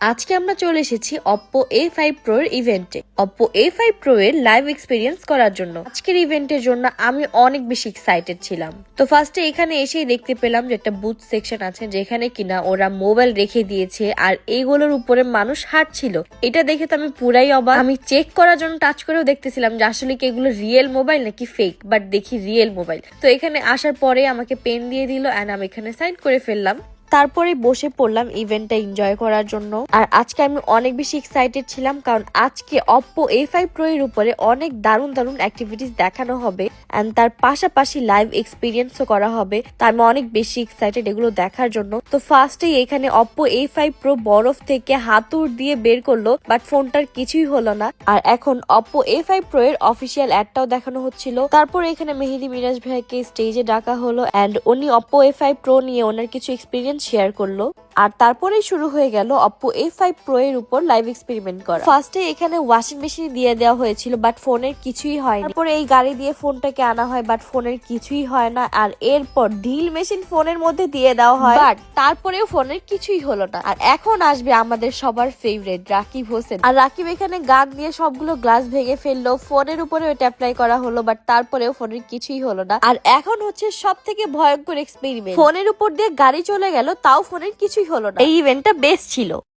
আজকে আমরা চলে এসেছি Oppo A5 Pro এর ইভেন্টে। Oppo A5 Pro এর লাইভ এক্সপেরিয়েন্স করার জন্য। আজকের ইভেন্টের জন্য আমি অনেক বেশি এক্সাইটেড ছিলাম। তো ফার্স্টে এখানে এসেই দেখতে পেলাম যে একটা বুথ সেকশন আছে, যেখানে কিনা ওরা মোবাইল রেখে দিয়েছে আর এইগুলোর উপরে মানুষ হাঁটছিল। এটা দেখে তো আমি পুরাই অবাক। আমি চেক করার জন্য টাচ করেও দেখতেছিলাম যে আসলে কি এগুলো রিয়েল মোবাইল নাকি ফেক, বাট দেখি রিয়েল মোবাইল। তো এখানে আসার পরে আমাকে পেন দিয়ে দিল এন্ড আমি এখানে সাইন করে ফেললাম। তারপরে বসে পড়লাম ইভেন্টটা এনজয় করার জন্য। আর আজকে আমি অনেক বেশি এক্সাইটেড ছিলাম, কারণ আজকে Oppo A5 Pro এর উপরে অনেক দারুণ দারুণ অ্যাক্টিভিটিস দেখানো হবে এন্ড তার পাশাপাশি লাইভ এক্সপিরিয়েন্সও করা হবে। তো আমি অনেক বেশি এক্সাইটেড এগুলো দেখার জন্য। তো ফার্স্টেই এখানে Oppo A5 Pro বরফ থেকে হাতুড় দিয়ে বের করলো, বাট ফোনটার কিছুই হলো না। আর এখন Oppo A5 Pro এর অফিসিয়াল অ্যাডটাও দেখানো হচ্ছিল। তারপরে এখানে মেহেদি মিরাজ ভাইকে স্টেজে ডাকা হলো এন্ড উনি Oppo A5 Pro নিয়ে ওনার কিছু এক্সপিরিয়েন্স শেয়ার করলো। আর তারপরেই শুরু হয়ে গেল Oppo A5 Pro এর উপর লাইভ এক্সপেরিমেন্ট করা। ফার্স্টে এখানে ওয়াশিং মেশিন দিয়ে দেওয়া হয়েছিল, বাট ফোনের কিছুই হয়নি। তারপরে এই গাড়ি দিয়ে ফোনটাকে আনা হয়, বাট ফোনের কিছুই হয় না। আর এরপর ড্রিল মেশিন ফোনের মধ্যে দিয়ে দেওয়া হয়, বাট তারপরেও ফোনের কিছুই হলো না। আর এখন আসবে আমাদের সবার ফেভারিট রাকিব হোসেন। আর রাকিব এখানে গান দিয়ে সবগুলো গ্লাস ভেঙে ফেললো। ফোনের উপরে ওটা অ্যাপ্লাই করা হলো, বাট তারপরেও ফোনের কিছুই হলো না। আর এখন হচ্ছে সব থেকে ভয়ঙ্কর এক্সপেরিমেন্ট। ফোনের উপর দিয়ে গাড়ি চলে গেল, তাও ফোনের কিছুই হলো না। এই ইভেন্টটা বেস্ট ছিল।